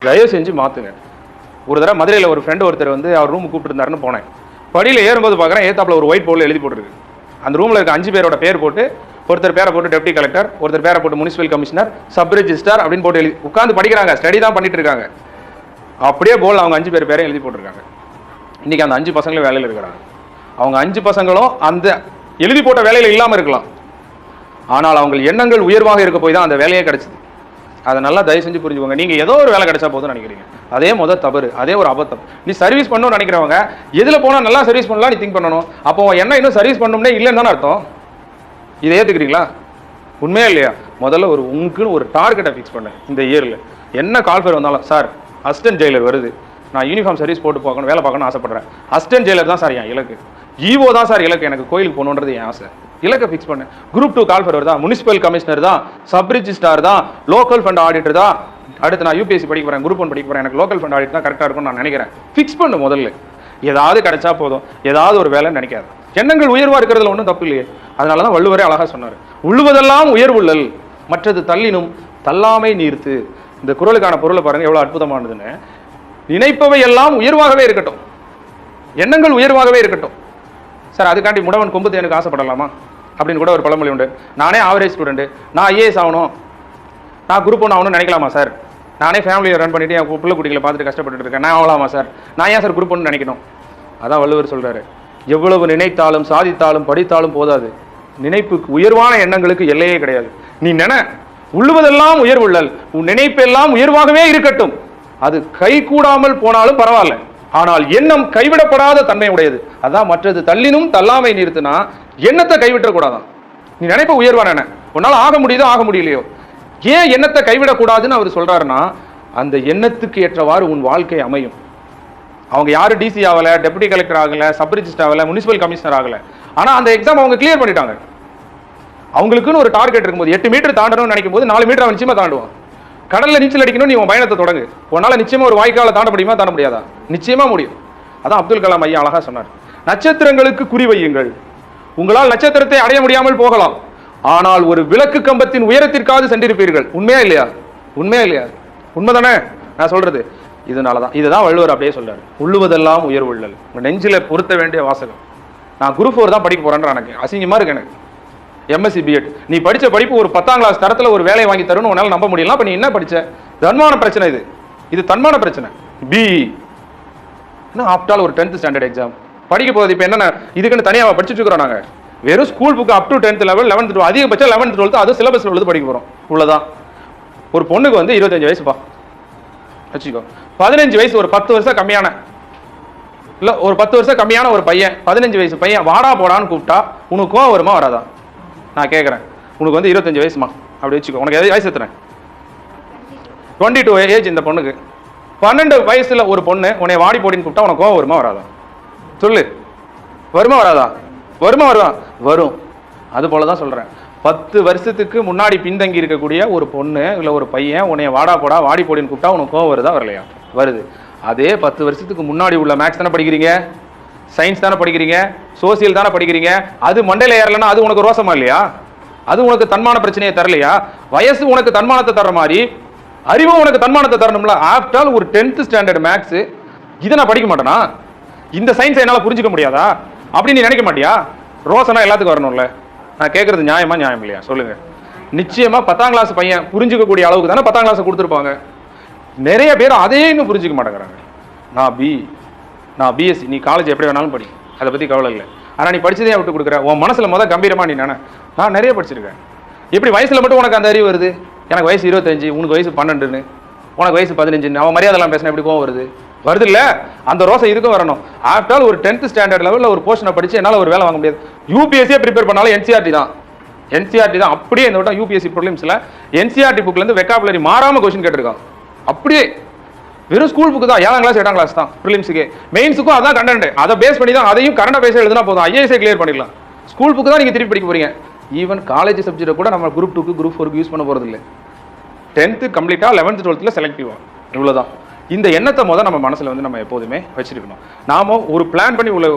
தயவு செஞ்சு மாற்றுங்க. ஒரு தடவை மதுரையில் ஒரு ஃப்ரெண்டு ஒருத்தர் வந்து அவர் ரூம் கூப்பிட்டுருந்தாருன்னு போனேன். படியில் ஏறும்போது பார்க்குறேன், ஏத்தாப்பில் ஒரு ஒயிட் போர்டில் எழுதி போட்டுருக்கு. அந்த ரூமில் இருக்க 5 பேரோட பேர் போட்டு, ஒருத்தர் பேரை போட்டு டெப்டி கலெக்டர், ஒருத்தர் பேரை போட்டு முனிசிபல் கமிஷனர், சப் ரெஜிஸ்டார் அப்படின்னு போட்டு எழுதி உட்காந்து படிக்கிறாங்க. ஸ்டடி தான் பண்ணிட்டு இருக்காங்க. அப்படியே போல் அவங்க 5 பேர் பேரையும் எழுதி போட்டிருக்காங்க. இன்றைக்கி அந்த 5 பசங்களும் வேலையில் இருக்கிறாங்க. அவங்க 5 பசங்களும் அந்த எழுதி போட்ட வேலையில் இல்லாமல் இருக்கலாம். ஆனால் அவங்க எண்ணங்கள் உயர்வாக இருக்க போய் தான் அந்த வேலையே கிடைச்சிது. அதை நல்லா தயவு செஞ்சு புரிஞ்சுக்கோங்க. நீங்கள் ஏதோ ஒரு வேலை கிடைச்சா போதும்னு நினைக்கிறீங்க. அதே தவறு, அதே ஒரு அபத்தம். நீ சர்வீஸ் பண்ணணும்னு நினைக்கிறவங்க எதில் போனால் நல்லா சர்வீஸ் பண்ணலாம் நீ திங்க் பண்ணணும். அப்போ என்ன இன்னும் சர்வீஸ் பண்ணணும்னே இல்லைன்னு தானே அர்த்தம். இதை ஏற்றுக்கிறீங்களா? உண்மையா இல்லையா? முதல்ல உங்களுக்குன்னு ஒரு டார்கெட்டை ஃபிக்ஸ் பண்ணேன். இந்த இயரில் என்ன கால்ஃபேர் வந்தாலும், சார் அசிஸ்டன்ட் ஜெயிலர் வருது, நான் யூனிஃபார்ம் சர்வீஸ் போட்டு பார்க்கணும், வேலை பார்க்கணும்னு ஆசைப்படுறேன். அசிஸ்டன்ட் ஜெயிலர் தான் சார் என் இலக்கு, ஈவோ தான் சார் இலக்கு, எனக்கு கோயிலுக்கு போகணுன்றது என் ஆசை. இலக்கை ஃபிக்ஸ் பண்ணேன். குரூப் 2 கால்ஃபேர் வருதா, முனிசிபல் கமிஷனர் தான், சப் ரிஜிஸ்டார் தான், லோக்கல் ஃபண்ட் ஆடிட்டர் தான், அடுத்து நான் யூபிஎஸ்சி படிக்க போகிறேன், குரூப் 1 படிக்க போகிறேன், எனக்கு லோக்கல் ஃபண்ட் ஆடிட் தான் கரெக்டாக இருக்கும்னு நான் நினைக்கிறேன். ஃபிக்ஸ் பண்ணு முதல்ல. ஏதாவது கிடைச்சா போதும், ஏதாவது ஒரு வேலைன்னு நினைக்காது. எண்ணங்கள் உயர்வாக இருக்கிறதுல ஒன்றும் தப்பு இல்லையே. அதனால தான் வள்ளுவரே அழகாக சொன்னார், உள்ளுவதெல்லாம் உயர்வுள்ளல், மற்றது தள்ளினும் தள்ளாமை நீர்த்து. இந்த குறளுக்கான பொருளை பாருங்கள் எவ்வளோ அற்புதமானதுன்னு. நினைப்பவை எல்லாம் உயர்வாகவே இருக்கட்டும், எண்ணங்கள் உயர்வாகவே இருக்கட்டும். சார் அதுக்காண்டி முடவன் கொம்பு தேனுக்கு ஆசைப்படலாமா அப்படின்னு கூட ஒரு பழமொழி உண்டு. நானே ஆவரேஜ் ஸ்டூடெண்ட், நான் ஐஏஎஸ் ஆகணும், நான் குரூப் 1 ஆகணும்னு நினைக்கலாமா சார்? நானே ஃபேமிலியை ரன் பண்ணிட்டு என் பிள்ளை குட்டிகளை பார்த்துட்டு கஷ்டப்பட்டு இருக்கேன், நான் ஆகலாமா சார்? நான் ஏன் சார் குரூப் 1 நினைக்கணும்? அதான் வள்ளுவர் சொல்றாரு, எவ்வளவு நினைத்தாலும் சாதித்தாலும் படித்தாலும் போதாது, நினைப்புக்கு உயர்வான எண்ணங்களுக்கு எல்லையே கிடையாது. நீ உள்ளுவதெல்லாம் உயர்வுள்ளல், உன் நினைப்பெல்லாம் உயர்வாகவே இருக்கட்டும், அது கை கூடாமல் போனாலும் பரவாயில்ல, ஆனால் எண்ணம் கைவிடப்படாத தன்மை உடையது. அதான் மற்றது தள்ளினும் தள்ளாமை நிறுத்தினா எண்ணத்தை கைவிட்டக்கூடாதான். நீ நினைப்ப உயர்வான உன்னால ஆக முடியுதோ ஆக முடியலையோ, ஏன் எண்ணத்தை கைவிடக்கூடாதுன்னு அவர் சொல்றாருன்னா, அந்த எண்ணத்துக்கு ஏற்றவாறு உன் வாழ்க்கை அமையும். அவங்க யாரும் டிசி ஆகல, டெப்டி கலெக்டர் ஆகல, சப் ரிஜிஸ்டர் ஆகல, முனிசிபல் கமிஷனர் ஆகல, ஆனா அந்த எக்ஸாம் அவங்க கிளியர் பண்ணிட்டாங்க. அவங்களுக்குன்னு ஒரு டார்கெட் இருக்கும்போது 8 மீட்டர் தாண்டணும்னு நினைக்கும் போது 4 மீட்டர் அவன் நிச்சயமா தாண்டுவான். கடல்ல நீச்சல் அடிக்கணும், நீ உன் பயணத்தை தொடங்கு. உன்னால நிச்சயமா ஒரு வாய்க்கால தாண்ட முடியுமா, தாண்ட முடியாதா? நிச்சயமா முடியும். அதான் அப்துல் கலாம் ஐயா அழகா சொன்னார், நட்சத்திரங்களுக்கு குறிவையுங்கள். உங்களால் நட்சத்திரத்தை அடைய முடியாமல் போகலாம், ஆனால் ஒரு விளக்கு கம்பத்தின் உயரத்திற்காக சென்றிருப்பீர்கள். உண்மையா இல்லையா? உண்மையா இல்லையா? உண்மைதானே நான் சொல்றது? இதனாலதான் இதுதான் வள்ளுவர் அப்படியே சொல்றாரு, உள்ளுவதெல்லாம் உயர்வுள்ளல். நெஞ்சில பொருத்த வேண்டிய வாசகம். நான் குரூப் 4 தான் படிக்க போறேன்ற எனக்கு அசிங்கமா இருக்கு. எனக்கு எம்எஸ்சி பிஎட் நீ படிச்ச படிப்பு ஒரு 10ஆம் கிளாஸ் தரத்தில் ஒரு வேலையை வாங்கி தரும்னு உன்னால நம்ப முடியலாம். அப்ப நீ என்ன படிச்ச? தன்மான பிரச்சனை. இது தன்மான பிரச்சனை. பிஇ ஆப்டால் ஒரு 10th ஸ்டாண்டர்ட் எக்ஸாம் படிக்க போகுது. இப்போ என்ன இதுக்குன்னு தனியாக படிச்சுட்டு இருக்கிறோம். நாங்கள் வெறும் school book up to 10th level, 11th 12, அதிகபட்சம் 11th 12 அது சிலபஸ்ல உள்ளது படிக்க போகிறோம். இவ்வளோதான். ஒரு பொண்ணுக்கு வந்து 25 வயசுப்பா வச்சுக்கோ, 15 வயசு ஒரு 10 வருஷம் கம்மியான இல்லை, ஒரு 10 வருஷம் கம்மியான ஒரு பையன், 15 வயசு பையன் வாடா போடான்னு கூப்பிட்டா உனக்கு கோவம் வருமா வராதா? நான் கேட்குறேன். உனக்கு வந்து 25 வயசுமா அப்படி வச்சுக்கோ, உனக்கு வயசு எத்தனை? 22 ஏஜ் இந்த பொண்ணுக்கு. 12 வயசுல ஒரு பொண்ணு உன்னை வாடி போடின்னு கூப்பிட்டா உனக்கு கோவம் வருமா வராதா? சொல்லு, வருமா வராதா? வருமா வரும். அது போல தான் சொல்கிறேன். 10 வருஷத்துக்கு முன்னாடி பின்தங்கி இருக்கக்கூடிய ஒரு பொண்ணு இல்லை ஒரு பையன் உன்னை வாடா போடா வாடி போடின்னு கூப்பிட்டா உனக்கு கோவம் வருதா வரலையா? வருது. அதே 10 வருஷத்துக்கு முன்னாடி உள்ள மேக்ஸ் தானே படிக்கிறீங்க, சயின்ஸ் தானே படிக்கிறீங்க, சோசியல் தானே படிக்கிறீங்க. அது மண்டையில் ஏறலைன்னா அது உனக்கு ரோசமா இல்லையா? அது உனக்கு தன்மான பிரச்சனையை தரலையா? வயசு உனக்கு தன்மானத்தை தர்ற மாதிரி அறிவு உனக்கு தன்மானத்தை தரணும்ல. ஆஃப்டர் ஒரு 10th ஸ்டாண்டர்ட் மேக்ஸ் இதை நான் படிக்க மாட்டேனா? இந்த சயின்ஸை என்னால் புரிஞ்சுக்க முடியாதா அப்படின்னு நீ நினைக்க மாட்டியா? ரோசனா எல்லாத்துக்கும் வரணும்ல. நான் கேட்கறது நியாயமா நியாயம் இல்லையா சொல்லுங்க? நிச்சயமா 10ஆம் கிளாஸ் பையன் புரிஞ்சுக்கக்கூடிய அளவுக்கு தானே 10ஆம் கிளாஸ் கொடுத்துருப்பாங்க. நிறைய பேர் அதையே இன்னும் புரிஞ்சுக்க மாட்டேங்கிறாங்க. நான் பிஎஸ்சி, நீ காலேஜ் எப்படி வேணாலும் படி, அதை பற்றி கவலை இல்லை. ஆனால் நீ படிச்சதே விட்டு கொடுக்குற. உன் மனசில் முதல் கம்பீரமா நீ நான் நிறைய படிச்சிருக்கேன். எப்படி வயசில் மட்டும் உனக்கு அந்த அறிவு வருது? எனக்கு வயசு 25, உனக்கு வயசு 12, உனக்கு வயசு 15, அவன் மரியாதைலாம் பேசினா எப்படி கோவம் வருது? வருது இல்லை? அந்த ரோசை இதுக்கும் வரணும். ஆஃப்டர் ஒரு 10th ஸ்டாண்டர்ட் லெவலில் ஒரு போர்ஷனை படித்து என்னால் ஒரு வேலை வாங்க முடியாது. யூபிஎஸ்சியே ப்ரிப்பேர் பண்ணாலும் என்சிஆர்டி தான். அப்படியே இந்த விட்டா யூபிஎஸ்சி ப்ரிலிம்ஸில் என்சிஆர்டி புக்லேருந்து வெக்காபுலரி மாறாமல் கொஸ்டின் கேட்டிருக்கான். அப்படியே வெறும் ஸ்கூல் புக்கு தான். 7ஆம் கிளாஸ் 8ஆம் கிளாஸ் தான் ப்ரிலிம்ஸுக்கு. மெயின்ஸுக்கும் அதான் கண்டென்ட். அதை பேஸ் பண்ணி தான் அதையும் கரண்ட் பேஸை எழுதினா போதும், ஐஏஎஸ்ஐ கிளியர் பண்ணிடலாம். ஸ்கூல் புக்கு தான் நீங்கள் திருப்பி படிக்க போறீங்க. ஈவன் காலேஜ் சப்ஜெக்டை கூட நம்ம குரூப் 2க்கு குரூப் 4க்கு யூஸ் பண்ண போகிறது இல்லை. 10th கம்ப்ளீட்டாக 11th 12th செலக்டிவா. இவ்வளோதான். இந்த எண்ணத்தை நம்ம மனசில் வந்து நம்ம எப்போதுமே வச்சிருக்கணும். நாம ஒரு பிளான் பண்ணி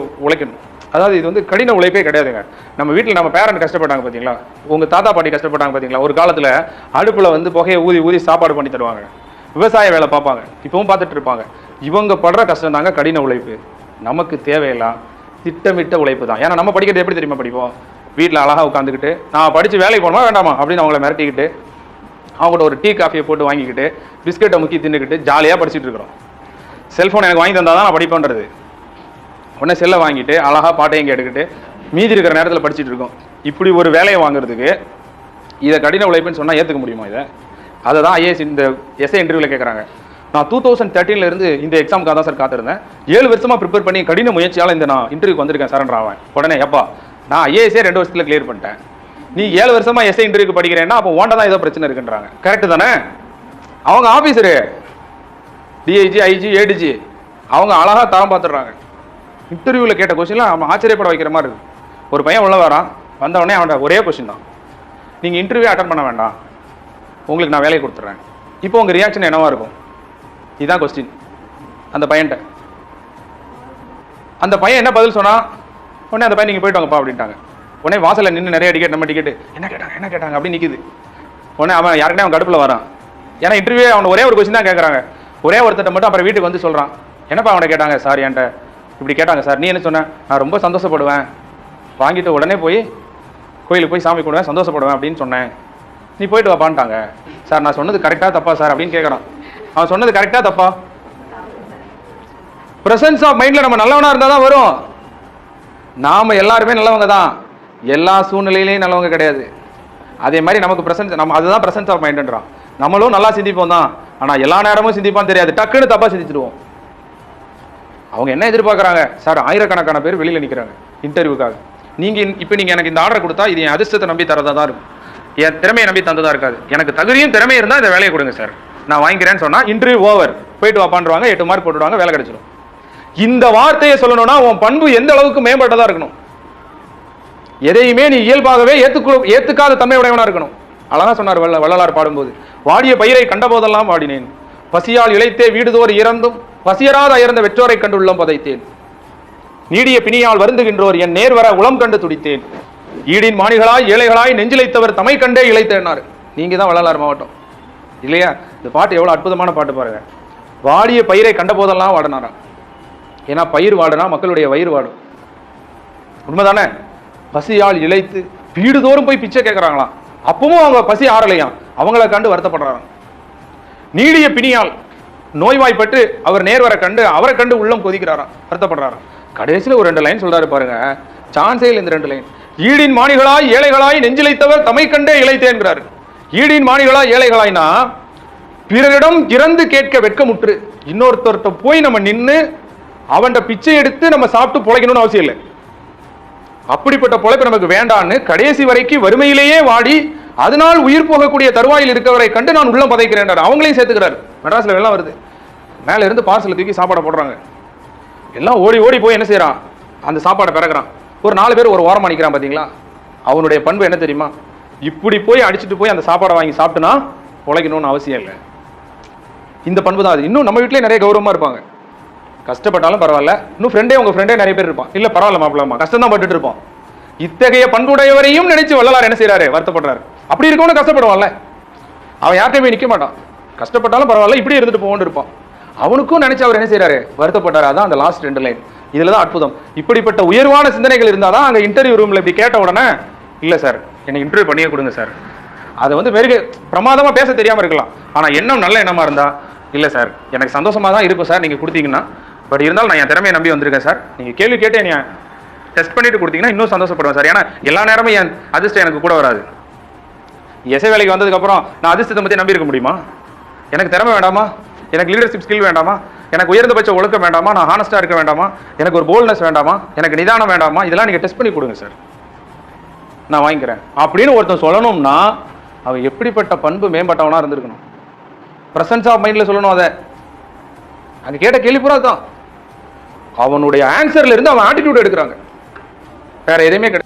உழைக்கணும். அதாவது இது வந்து கடின உழைப்பே கிடையாதுங்க. நம்ம வீட்டில் நம்ம பேரண்ட் கஷ்டப்பட்டாங்க பார்த்தீங்களா, உங்கள் தாத்தா பாட்டி கஷ்டப்பட்டாங்க பார்த்தீங்களா, ஒரு காலத்தில் அடுப்பில் வந்து புகையை ஊதி சாப்பாடு பண்ணி தருவாங்க. விவசாய வேலை பார்ப்பாங்க, இப்பவும் பார்த்துட்டு இருப்பாங்க. இவங்க படுற கஷ்டம் தாங்க கடின உழைப்பு. நமக்கு தேவையில்லாம் திட்டமிட்ட உழைப்பு தான். ஏன்னா நம்ம படிக்கிறது எப்படி தெரியுமா படிப்போம்? வீட்டில் அழகாக உட்காந்துக்கிட்டு நான் படித்து வேலைக்கு போகணுமா வேண்டாமா அப்படின்னு அவங்கள மிரட்டிக்கிட்டு அவங்கள்ட்ட ஒரு டீ காஃபியை போட்டு வாங்கிக்கிட்டு பிஸ்கெட்டை முக்கி தின்னுக்கிட்டு ஜாலியாக படிச்சுட்டு இருக்கிறோம். செல்ஃபோன் எனக்கு வாங்கி தந்தால் தான் நான் படிப்பேன்றது. உடனே செல்லை வாங்கிட்டு அழகாக பாட்டையும் கேட்டுக்கிட்டு மீதி இருக்கிற நேரத்தில் படிச்சுட்டு இருக்கோம். இப்படி ஒரு வேலையை வாங்குறதுக்கு இதை கடின உழைப்புன்னு சொன்னால் ஏற்றுக்க முடியுமா? இதை அதை தான் ஐஏஎஸ் இந்த எஸ்ஏ இன்டர்வியூவில் கேட்குறாங்க. நான் 2013 இருந்து இந்த எக்ஸாமுக்காக தான் சார் காத்திருந்தேன். 7 வருஷமாக ப்ரிப்பேர் பண்ணி கடின முயற்சியால் இந்த நான் இன்டர்வியூக்கு வந்திருக்கேன் சார்ன்ற அவன். உடனே எப்பா நான் ஐஏஎஸ்ஏ 2 வருஷத்தில் கிளியர் பண்ணிட்டேன், நீ 7 வருஷமாக எஸ்ஏ இன்டர்வியூக்கு படிக்கிறேன்னா அப்போ ஓண்ட தான் ஏதோ பிரச்சனை இருக்குன்றாங்க. கரெக்டு தானே? அவங்க ஆஃபீஸரு டிஐஜி ஐஜி ஏடிஜி அவங்க அழகாக தரம் பார்த்துடுறாங்க. இன்டர்வியூவில் கேட்ட கொஸ்டின்லாம் அவன் ஆச்சரியப்பட வைக்கிற மாதிரி இருக்குது. ஒரு பையன் உள்ள வரான், வந்தவொடனே அவனோட ஒரே கொஸ்டின் தான், நீங்கள் இன்டர்வியூ அட்டன் பண்ண வேண்டாம், உங்களுக்கு நான் வேலையை கொடுத்துட்றேன். இப்போ உங்கள் ரியாக்ஷன் என்னவா இருக்கும்? இதுதான் கொஸ்டின் அந்த பையன்ட்ட. அந்த பையன் என்ன பதில் சொன்னா? உடனே அந்த பையன் நீங்கள் போயிட்டு வாங்கப்பா அப்படின்ட்டாங்க. உடனே வாசலில் நின்று நிறைய டிக்கெட் நம்ம டிக்கெட்டு என்ன கேட்டாங்க அப்படின்னு நிற்குது. உடனே அவன் யாருக்கிட்டே அவன் கடுப்பில் வரான். ஏன்னா இன்டர்வியூ அவன் ஒரே ஒரு கொஸ்டின் தான் கேட்குறாங்க. ஒரே ஒருத்தட்ட மட்டும் அப்புறம் வீட்டுக்கு வந்து சொல்கிறான், என்னப்பா அவனை கேட்டாங்க சார், என்கிட்ட இப்படி கேட்டாங்க சார், நீ என்ன சொன்ன? நான் ரொம்ப சந்தோஷப்படுவேன், வாங்கிட்டு உடனே போய் கோயிலுக்கு போய் சாமி கொடுவேன், சந்தோஷப்படுவேன் அப்படின்னு சொன்னேன். நீ போயிட்டு வாப்பான்ட்டாங்க. சார் நான் சொன்னது கரெக்டாக தப்பா சார் அப்படின்னு கேட்குறான். அவன் சொன்னது கரெக்டாக தப்பா? பிரசன்ஸ் ஆஃப் மைண்டில் நம்ம நல்லவனாக இருந்தால் தான் வரும். நாம் எல்லாருமே நல்லவங்க தான், எல்லா சூழ்நிலையிலையும் நல்லவங்க கிடையாது. அதே மாதிரி நமக்கு பிரசன்ஸ், நம்ம அதுதான் பிரசன்ஸ் ஆஃப் மைண்டுன்றான். நம்மளும் நல்லா சிந்திப்போம் தான், ஆனால் எல்லா நேரமும் சிந்திப்பான்னு தெரியாது, டக்குன்னு தப்பாக சிந்திச்சிடுவோம். அவங்க என்ன எதிர்பார்க்குறாங்க சார்? ஆயிரக்கணக்கான பேர் வெளியில் நிற்கிறாங்க இன்டர்வியூக்காக. இப்போ நீங்கள் எனக்கு இந்த ஆர்டர் கொடுத்தா இது என் அதிர்ஷ்டத்தை நம்பி தரதா தான் இருக்கும், என் திறமையை நம்பி தந்ததா இருக்காது. எனக்கு தகுதியும் திறமையும் இருந்தால் இந்த வேலையை கொடுங்க சார், நான் வாங்கிக்கிறேன்னு சொன்னால் இன்டர்வியூ ஓவர், போயிட்டு வாப்பான்றாங்க, 8 மார்க் போட்டுடுவாங்க, வேலை கிடைச்சிடும். இந்த வார்த்தையை சொல்லணும்னா உன் பண்பு எந்த அளவுக்கு மேம்பட்டதாக இருக்கணும். எதையுமே நீ இயல்பாகவே ஏத்துக்காத தன்மை உடையவனா இருக்கணும். அழகா சொன்னார் வள்ளலார் பாடும்போது, வாடிய பயிரை கண்ட போதெல்லாம் வாடினேன், பசியால் இழைத்தே வீடுதோர் இறந்தும் பசியராத இறந்த வெற்றோரை கண்டு உள்ளம் பதைத்தேன், நீடிய பிணியால் வருந்துகின்றோர் என் நேர்வர உளம் கண்டு துடித்தேன், ஈடின் மாணிகளாய் ஏழைகளாய் நெஞ்சிலைத்தவர் தமை கண்டே இழைத்தேன்னாரு. நீங்க தான் வள்ளலார் மாவட்டம் இல்லையா? இந்த பாட்டு எவ்வளவு அற்புதமான பாட்டு பாருங்க. வாடிய பயிரை கண்ட போதெல்லாம் வாடினாராம். ஏன்னா பயிர் வாடுனா மக்களுடைய வயிறு வாடும், உண்மைதானே? பசியால் இழைத்து வீடுதோறும் போய் பிச்சை கேட்கறாங்களாம், அப்பவும் அவங்க பசி ஆறலையாம், அவங்கள கண்டு வருத்தப்படுறாங்க. நீடிய பிணியால் நோய்வாய்ப்பட்டு அவர் நேர்வரை கண்டு அவரை கண்டு உள்ளம் கொதிக்கிறாராம், வருத்தப்படுறாராம். கடைசியில் ஒரு 2 லைன் சொல்றாரு பாருங்க, சான்ஸே இல்லை இந்த 2 லைன். ஈடின் மாணிகளாய் ஏழைகளாய் நெஞ்சிலைத்தவர் தமை கண்டே இழைத்தேன்கிறாரு. ஈடின் மாணிகளாய் ஏழைகளாய்னா பிறரிடம் இறந்து கேட்க வெட்கமுற்று இன்னொருத்தர்கிட்ட போய் நம்ம நின்று அவன்கிட்ட பிச்சை எடுத்து நம்ம சாப்பிட்டு பொழைக்கணும்னு அவசியம் இல்லை. அப்படிப்பட்ட பொழைப்பு நமக்கு வேண்டான்னு கடைசி வரைக்கும் வறுமையிலேயே வாடி அதனால் உயிர் போகக்கூடிய தருவாயில் இருக்கவரை கண்டு நான் உள்ளம் பதைக்கிறேன், அவங்களையும் சேர்த்துக்கிறாரு. மெட்ராஸ்ல வெள்ளம் வருது, மேல இருந்து பார்சல் தூக்கி சாப்பாடை போடுறாங்க, எல்லாம் ஓடி ஓடி போய் என்ன செய்யறான், அந்த சாப்பாடை பிறகுறான். ஒரு 4 பேர் ஒரு ஓரமா நிற்கிறான் பாத்தீங்களா? அவனுடைய பண்பு என்ன தெரியுமா? இப்படி போய் அடிச்சுட்டு போய் அந்த சாப்பாடை வாங்கி சாப்பிட்டுனா பொழைக்கணும்னு அவசியம் இல்லை. இந்த பண்பு தான் அது. இன்னும் நம்ம வீட்டிலே நிறைய கௌரவமா இருப்பாங்க, கஷ்டப்பட்டாலும் பரவாயில்ல, இன்னும் உங்க ஃப்ரெண்டே நிறைய பேர் இருப்பான், இல்ல பரவாயில்ல மாப்பிள்ளமா கஷ்டம் தான் பட்டுட்டு இருப்போம். இத்தகைய பண்புடையவரையும் நினைச்சு வள்ளலார் என்ன செய்யறாரு, வருத்தப்படுறாரு. அப்படி இருக்கவனு கஷ்டப்படுவான்ல, அவன் யார்கிட்ட போய் நிக்க மாட்டான், கஷ்டப்பட்டாலும் பரவாயில்ல இப்படி இருந்துட்டு போகணும்னு இருப்பான். அவனுக்கும் நினைச்சு அவர் என்ன செய்யறாரு, வருத்தப்பட்டாரு. அதான் அந்த லாஸ்ட் 2 லைன். இதுலதான் அற்புதம். இப்படிப்பட்ட உயர்வான சிந்தனைகள் இருந்தாதான் அங்க இன்டர்வியூ ரூம்ல இப்படி கேட்ட உடனே இல்ல சார் எனக்கு இன்டர்வியூ பண்ணியே கொடுங்க சார், அதை வந்து மெருகு பிரமாதமா பேச தெரியாம இருக்கலாம், ஆனா எண்ணம் நல்ல எண்ணமா இருந்தா இல்ல சார் எனக்கு சந்தோஷமா தான் இருக்கும் சார் நீங்க கொடுத்தீங்கன்னா, பட் இருந்தாலும் நான் என் திறமையை நம்பி வந்திருக்கேன் சார், நீங்க கேள்வி கேட்டு என்னை டெஸ்ட் பண்ணிட்டு கொடுத்தீங்கன்னா இன்னும் சந்தோஷப்படுவேன் சார், ஏன்னா எல்லா நேரமும் என் அதிர்ஷ்டம் எனக்கு கூட வராது. எஸ்ஐ வேலைக்கு வந்ததுக்கு அப்புறம் நான் அதிர்ஷ்டத்தை பத்தி நம்பி இருக்க முடியுமா? எனக்கு திறமை வேண்டாமா? எனக்கு லீடர்ஷிப் ஸ்கில் வேண்டாமா? எனக்கு உயர்ந்தபட்ச ஒழுக்கம் வேண்டாமா? நான் ஹானஸ்டா இருக்க வேண்டாமா? எனக்கு ஒரு போல்ட்னஸ் வேண்டாமா? எனக்கு நிதானம் வேண்டாமா? இதெல்லாம் நீங்க டெஸ்ட் பண்ணி கொடுங்க சார், நான் வாங்கிக்கிறேன் அப்படின்னு ஒருத்தன் சொல்லணும்னா அவன் எப்படிப்பட்ட பண்பு மேம்பட்டவனா இருந்திருக்கணும். பிரசன்ஸ் ஆஃப் மைண்ட்ல சொல்லணும். அதை அங்க கேட்ட கேள்வி பூரா தான் அவனுடைய ஆன்சர்ல இருந்து அவன் ஆட்டிடியூட் எடுக்கிறாங்க, வேற எதுவுமே கிடையாது.